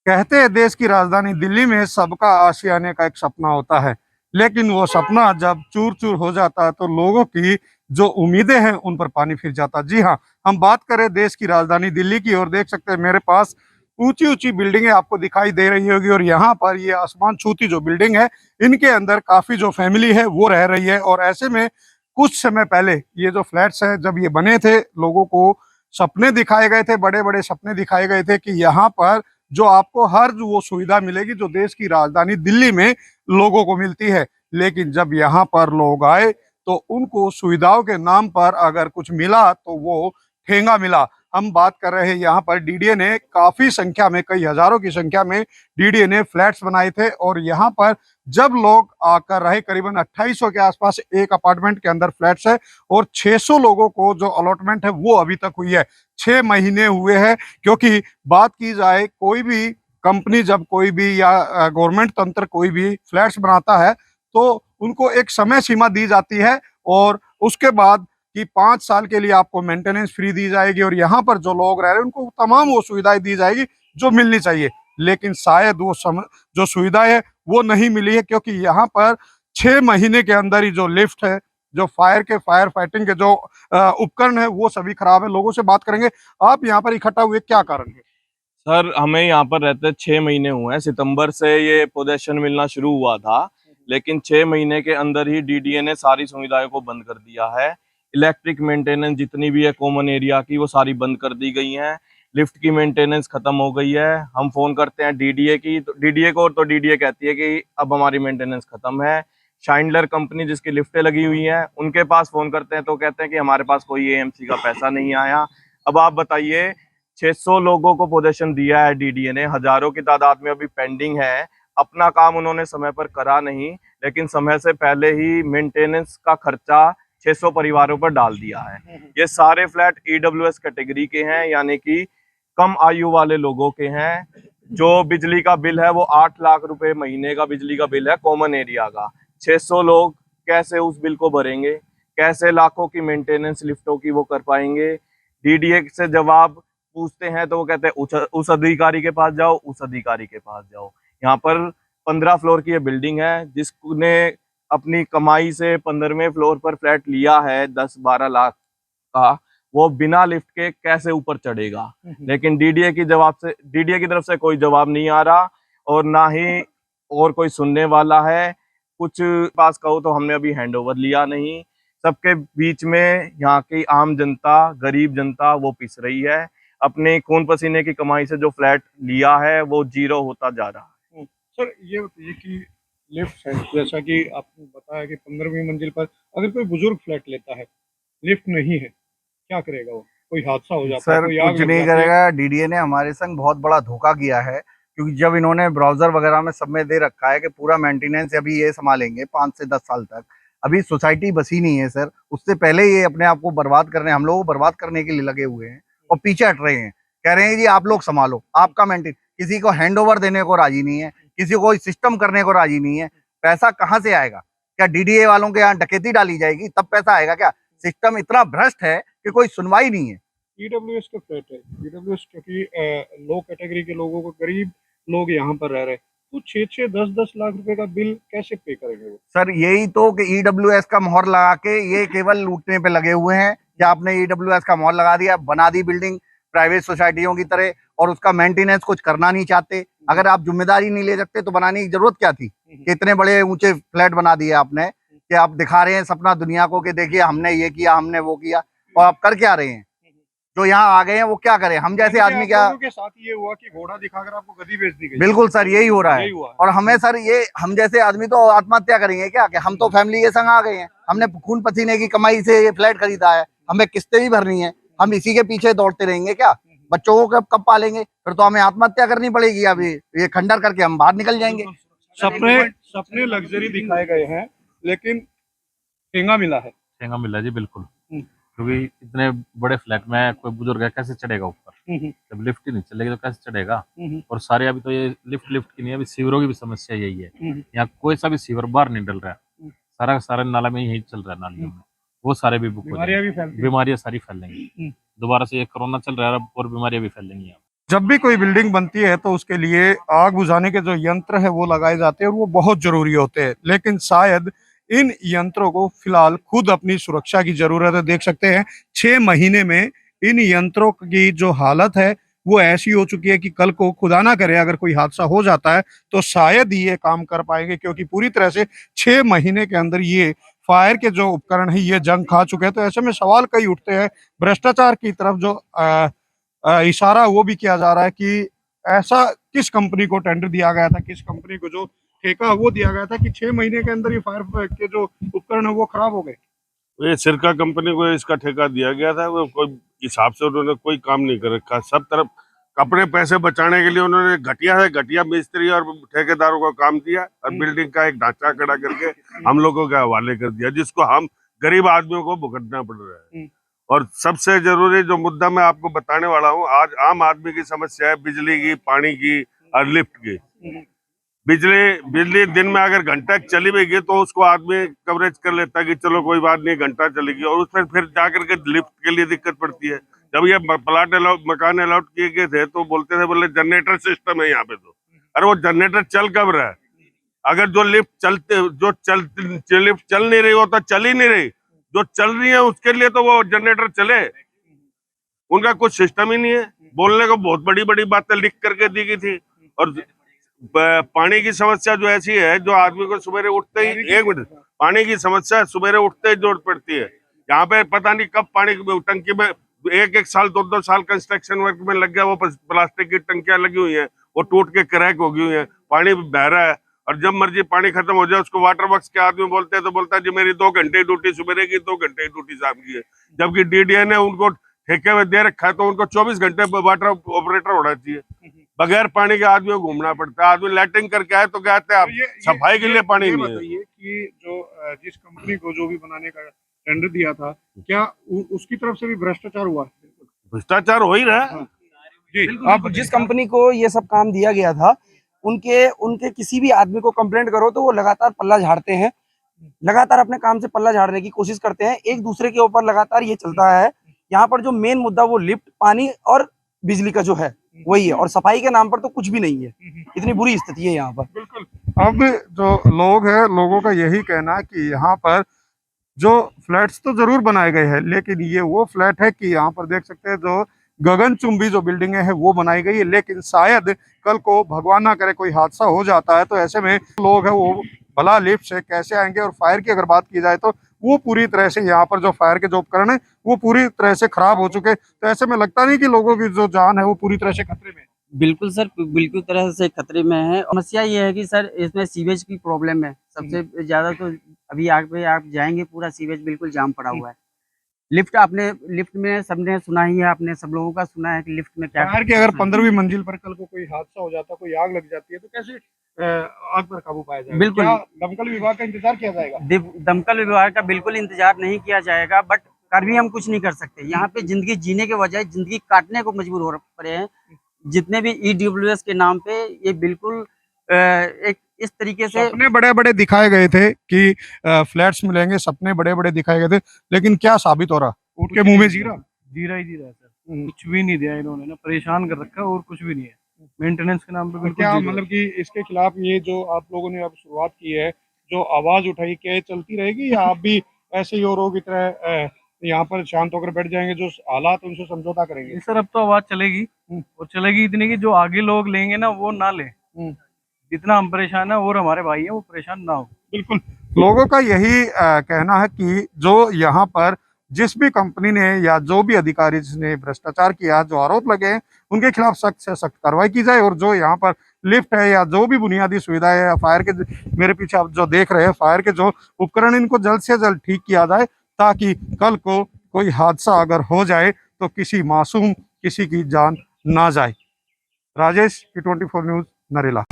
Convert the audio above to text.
कहते हैं देश की राजधानी दिल्ली में सबका आशियाने का एक सपना होता है, लेकिन वो सपना जब चूर चूर हो जाता है तो लोगों की जो उम्मीदें हैं उन पर पानी फिर जाता है। जी हाँ, हम बात करें देश की राजधानी दिल्ली की और देख सकते हैं मेरे पास ऊंची ऊंची बिल्डिंगें आपको दिखाई दे रही होगी और यहाँ पर ये आसमान छूती जो बिल्डिंग है इनके अंदर काफी जो फैमिली है वो रह रही है। और ऐसे में कुछ समय पहले ये जो फ्लैट्स है जब ये बने थे, लोगों को सपने दिखाए गए थे, बड़े बड़े सपने दिखाए गए थे कि यहाँ पर जो आपको हर वो सुविधा मिलेगी जो देश की राजधानी दिल्ली में लोगों को मिलती है। लेकिन जब यहाँ पर लोग आए तो उनको सुविधाओं के नाम पर अगर कुछ मिला तो वो ठेंगा मिला। हम बात कर रहे हैं यहाँ पर डीडीए ने काफी संख्या में, कई हजारों की संख्या में डीडीए ने फ्लैट्स बनाए थे और यहाँ पर जब लोग आकर रहे, करीबन 2800 के आसपास एक अपार्टमेंट के अंदर फ्लैट्स है और 600 लोगों को जो अलॉटमेंट है वो अभी तक हुई है। 6 महीने हुए हैं, क्योंकि बात की जाए कोई भी कंपनी जब कोई भी या गवर्नमेंट तंत्र कोई भी फ्लैट्स बनाता है तो उनको एक समय सीमा दी जाती है और उसके बाद कि 5 साल के लिए आपको मेंटेनेंस फ्री दी जाएगी और यहाँ पर जो लोग रह रहे हैं उनको तमाम वो सुविधाएं दी जाएगी जो मिलनी चाहिए। लेकिन शायद वो जो सुविधाएं है वो नहीं मिली है, क्योंकि यहाँ पर 6 महीने के अंदर ही जो लिफ्ट है, जो फायर फाइटिंग के जो उपकरण है वो सभी खराब है। लोगों से बात करेंगे। आप यहाँ पर इकट्ठा हुए, क्या कारण है? सर, हमें यहाँ पर रहते 6 महीने हुए हैं। सितंबर से ये पोजेशन मिलना शुरू हुआ था, लेकिन 6 महीने के अंदर ही डीडीए ने सारी सुविधाओं को बंद कर दिया है। इलेक्ट्रिक मेंटेनेंस जितनी भी है कॉमन एरिया की, वो सारी बंद कर दी गई हैं। लिफ्ट की मेंटेनेंस खत्म हो गई है। हम फोन करते हैं डीडीए की, तो डीडीए को, तो डीडीए कहती है कि अब हमारी मेंटेनेंस खत्म है। शाइंडलर कंपनी जिसकी लिफ्टें लगी हुई हैं, उनके पास फोन करते हैं तो कहते हैं कि हमारे पास कोई एएमसी का पैसा नहीं आया। अब आप बताइए, 600 लोगों को पोजीशन दिया है डीडीए ने, हजारों की तादाद में अभी पेंडिंग है। अपना काम उन्होंने समय पर करा नहीं, लेकिन समय से पहले ही मेंटेनेंस का खर्चा 600 परिवारों पर डाल दिया है। ये सारे फ्लैट ईडब्ल्यूएस कैटेगरी के हैं, यानी कि कम आयु वाले लोगों के हैं। जो बिजली का बिल है वो 8 लाख रुपए महीने का बिजली का बिल है कॉमन एरिया का। 600 लोग कैसे उस बिल को भरेंगे? कैसे लाखों की मेंटेनेंस लिफ्टों की वो कर पाएंगे? डीडीए से जवाब पूछते हैं तो वो कहते हैं उस अधिकारी के पास जाओ, उस अधिकारी के पास जाओ। यहाँ पर 15 फ्लोर की ये बिल्डिंग है, जिसने अपनी कमाई से 15वें फ्लोर पर फ्लैट लिया है 10-12 लाख का, वो बिना लिफ्ट के कैसे ऊपर चढ़ेगा? लेकिन डीडीए की तरफ से कोई जवाब नहीं आ रहा और ना ही और कोई सुनने वाला है। कुछ पास कहो तो हमने अभी हैंडओवर लिया नहीं। सबके बीच में यहाँ की आम जनता, गरीब जनता वो पिस रही है। अपने खून पसीने की कमाई से जो फ्लैट लिया है वो जीरो होता जा रहा है। सर ये बताइए कि लिफ्ट है, जैसा कि आपने बताया कि 15वीं मंजिल पर अगर कोई बुजुर्ग फ्लैट लेता है, लिफ्ट नहीं है, क्या करेगा वो? कोई हादसा हो जाता है, सर कोई आग कुछ लग नहीं जाती है? करेगा। डीडीए ने हमारे संग बहुत बड़ा धोखा किया है, क्योंकि जब इन्होंने ब्राउजर वगैरह में सब में दे रखा है कि पूरा मेंटेनेंस अभी ये संभालेंगे 5 से 10 साल तक। अभी सोसाइटी बसी नहीं है सर, उससे पहले ये अपने आप को बर्बाद करने, हम लोग को बर्बाद करने के लिए लगे हुए हैं और पीछे हट रहे हैं। कह रहे हैं जी आप लोग संभालो, आपका मेंटेन, किसी को हैंड ओवर देने को राजी नहीं है, किसी को सिस्टम करने को राजी नहीं है। पैसा कहाँ से आएगा? क्या डीडीए वालों के यहाँ डकैती डाली जाएगी तब पैसा आएगा क्या? सिस्टम इतना भ्रष्ट है कि कोई सुनवाई नहीं है। ईडब्ल्यूएस का फ्लैट है, ईडब्ल्यूएस क्योंकि लो कैटेगरी के लोगों को, गरीब लोग यहाँ पर रह रहे हैं, तो 6-6 10-10 लाख रुपए का बिल कैसे पे करेंगे वो? सर यही तो कि ईडब्ल्यूएस का मोहर लगा के ये केवल लूटने पे लगे हुए हैं कि आपने ईडब्ल्यूएस का मोहर लगा दिया, बना दी बिल्डिंग प्राइवेट सोसाइटियों की तरह, और उसका मेंटेनेंस कुछ करना नहीं चाहते। अगर आप जिम्मेदारी नहीं ले सकते तो बनाने की जरूरत क्या थी कि इतने बड़े ऊंचे फ्लैट बना दिए आपने, कि आप दिखा रहे हैं सपना दुनिया को कि देखिए हमने ये किया, हमने वो किया, और आप कर क्या रहे हैं? जो यहाँ आ गए हैं वो क्या करें? हम जैसे आदमी क्या? लोगों के साथ ये हुआ कि घोड़ा दिखाकर आपको गधी बेच दी गई? बिल्कुल सर, यही हो रहा है। यही हुआ है। और हमें सर, ये हम जैसे आदमी तो आत्महत्या करेंगे क्या? कि हम तो फैमिली के संग आ गए हैं, हमने खून पसीने की कमाई से ये फ्लैट खरीदा है, हमें किस्तें भी भरनी है, हम इसी के पीछे दौड़ते रहेंगे क्या? बच्चों को कब पालेंगे? फिर तो हमें आत्महत्या करनी पड़ेगी। अभी ये खंडर करके हम बाहर निकल जाएंगे। सपने सपने लग्जरी दिखाए गए हैं, लेकिन ठेंगा मिला है। महंगा मिल रहा है जी, बिल्कुल। क्योंकि इतने बड़े फ्लैट में कोई बुजुर्ग है कैसे चढ़ेगा ऊपर? जब लिफ्ट ही नहीं चलेगी तो कैसे चढ़ेगा? और सारे अभी तो ये लिफ्ट की नहीं, अभी सीवरों की भी समस्या यही है। यहाँ कोई सा भी सीवर बाहर नहीं डल रहा है, सारा का सारा नाला में यही चल रहा है, नालियों में। वो सारे भी बुक हो जाएंगे, बीमारियां सारी फैलेंगी। दोबारा से ये कोरोना चल रहा है और बीमारियां भी फैलेंगी। जब भी कोई बिल्डिंग बनती है तो उसके लिए आग बुझाने के जो यंत्र है वो लगाए जाते हैं और वो बहुत जरूरी होते हैं, लेकिन शायद इन यंत्रों को फिलहाल खुद अपनी सुरक्षा की जरूरत है। देख सकते हैं 6 महीने में इन यंत्रों की जो हालत है वो ऐसी हो चुकी है कि कल को खुदा ना करे अगर कोई हादसा हो जाता है तो शायद ही ये काम कर पाएंगे, क्योंकि पूरी तरह से 6 महीने के अंदर ये फायर के जो उपकरण है ये जंग खा चुके हैं। तो ऐसे में सवाल कई उठते हैं भ्रष्टाचार की तरफ, जो इशारा वो भी किया जा रहा है कि ऐसा किस कंपनी को टेंडर दिया गया था, किस कंपनी को जो ठेका वो दिया गया था कि 6 महीने के अंदर ये फायर के जो उपकरण है वो खराब हो गए। ये सिरका कंपनी को इसका ठेका दिया गया था, वो कोई हिसाब से उन्होंने कोई काम नहीं कर रखा। सब तरफ अपने पैसे बचाने के लिए उन्होंने घटिया से घटिया मिस्त्री और ठेकेदारों को काम दिया और बिल्डिंग का एक ढांचा खड़ा करके हम लोगों के हवाले कर दिया, जिसको हम गरीब आदमियों को भुगतना पड़ रहा है। और सबसे जरूरी जो मुद्दा मैं आपको बताने वाला हूँ, आज आम आदमी की समस्या है बिजली की, पानी की और लिफ्ट की। बिजली दिन में अगर घंटा चली भी गई तो उसको आदमी कवरेज कर लेता है कि चलो कोई बात नहीं, घंटा चलेगी, और उसमें फिर जाकर के लिफ्ट के लिए दिक्कत पड़ती है। जब ये प्लाट मकान अलॉट किए गए थे तो बोलते थे बोले जनरेटर सिस्टम है यहाँ पे, तो अरे वो जनरेटर चल कब रहा है? अगर जो लिफ्ट लिफ्ट चल नहीं रही, वो तो चल ही नहीं रही। जो चल रही है उसके लिए तो वो जनरेटर चले, उनका कुछ सिस्टम ही नहीं है। बोलने को बहुत बड़ी बड़ी बातें लिख करके दी गई थी। और पानी की समस्या जो ऐसी है जो आदमी को सुबह उठते ही, एक मिनट, पानी की समस्या सुबह उठते ही जोर पड़ती है। यहाँ पे पता नहीं कब पानी टंकी में एक साल 2 साल कंस्ट्रक्शन वर्क में लग गया, वो प्लास्टिक की टंकियां लगी हुई है, वो टूट के क्रैक हो गई हुई है, पानी बह रहा है। और जब मर्जी पानी खत्म हो जाए उसको वाटर वर्क्स के आदमी बोलते हैं तो बोलता है जी मेरी 2 घंटे ड्यूटी सुबह की, 2 घंटे ड्यूटी शाम की है। जबकि डीडीए ने उनको ठेके में दे रखा है तो उनको 24 घंटे वाटर ऑपरेटर होना चाहिए। बगैर पानी के आदमी को घूमना पड़ता है। आदमी लैट्रिन करके आए तो कहते हैं आप सफाई के लिए पानी नहीं है। बताइए कि जो जिस कंपनी को जो भी बनाने का टेंडर दिया था, क्या उसकी तरफ से भी भ्रष्टाचार हुआ? भ्रष्टाचार हो ही रहा है जी। आप जिस कंपनी को ये सब काम दिया गया था उनके किसी भी आदमी को कंप्लेंट करो तो वो लगातार पल्ला झाड़ते हैं, लगातार अपने काम से पल्ला झाड़ने की कोशिश करते हैं। एक दूसरे के ऊपर लगातार ये चलता है। यहाँ पर जो मेन मुद्दा वो लिफ्ट, पानी और बिजली का जो है वही है, और सफाई के नाम पर तो कुछ भी नहीं है। इतनी बुरी स्थिति है यहाँ पर। बिल्कुल। अब जो लोग हैं, लोगों का यही कहना है कि यहाँ पर जो फ्लैट्स तो जरूर बनाए गए हैं, लेकिन ये वो फ्लैट है कि यहाँ पर देख सकते हैं जो गगनचुंबी जो बिल्डिंगें हैं वो बनाई गई है, लेकिन शायद कल को भगवान ना करे कोई हादसा हो जाता है तो ऐसे में लोग हैं वो भला लिफ्ट से कैसे आएंगे। और फायर की अगर बात की जाए तो वो पूरी तरह से यहाँ पर जो फायर के जो उपकरण है वो पूरी तरह से खराब हो चुके, तो ऐसे में लगता नहीं कि लोगों की जो जान है वो पूरी तरह से खतरे में है। बिल्कुल सर, बिल्कुल तरह से खतरे में है। समस्या ये है कि सर इसमें सीवेज की प्रॉब्लम है सबसे ज्यादा। तो अभी आग पे आप जाएंगे पूरा सीवेज बिल्कुल जाम पड़ा हुआ है। लिफ्ट में सबने सुना ही है, आपने सब लोगों का सुना है कि लिफ्ट में क्या फायर की अगर 15वीं मंजिल पर कल को कोई हादसा हो जाता, कोई आग लग जाती है तो कैसे आग पर काबू पाया जाएगा? बिल्कुल। क्या दमकल विभाग का इंतजार किया जाएगा? दमकल विभाग का बिल्कुल इंतजार नहीं किया जाएगा, बट कर भी हम कुछ नहीं कर सकते। यहाँ पे जिंदगी जीने के बजाय जिंदगी काटने को मजबूर हो पड़े हैं जितने भी EWS के नाम पे। ये बिल्कुल एक इस तरीके से सपने बड़े बड़े दिखाए गए थे कि फ्लैट्स मिलेंगे, सपने बड़े बड़े दिखाए गए थे, लेकिन क्या साबित हो रहा? उठ के मुंह में जीरा ही जीरा है सर। कुछ भी नहीं दिया इन्होंने ना, परेशान कर रखा है और कुछ भी नहीं है। मेंटेनेंस के नाम पे बिल्कुल क्या जीरो। मतलब कि इसके खिलाफ ये जो आप लोगों ने अब शुरुआत की है, जो आवाज उठाई, क्या ये चलती रहेगी या आप भी ऐसे ही औरों की तरह यहाँ पर शांत होकर बैठ जाएंगे, जो हालात उनसे समझौता करेंगे? सर अब तो आवाज चलेगी, और चलेगी इतनी कि जो आगे लोग लेंगे ना वो ना ले। जितना हम परेशान है और हमारे भाई है वो परेशान ना हो। बिल्कुल। लोगों का यही कहना है कि जो यहाँ पर जिस भी कंपनी ने या जो भी अधिकारी जिसने भ्रष्टाचार किया, जो आरोप लगे हैं, उनके खिलाफ सख्त से सख्त कार्रवाई की जाए। और जो यहाँ पर लिफ्ट है या जो भी बुनियादी सुविधा है या फायर के, मेरे पीछे आप जो देख रहे हैं फायर के जो उपकरण, इनको जल्द से जल्द ठीक किया जाए, ताकि कल को कोई हादसा अगर हो जाए तो किसी मासूम किसी की जान ना जाए। Rajesh, T24 news, Narela.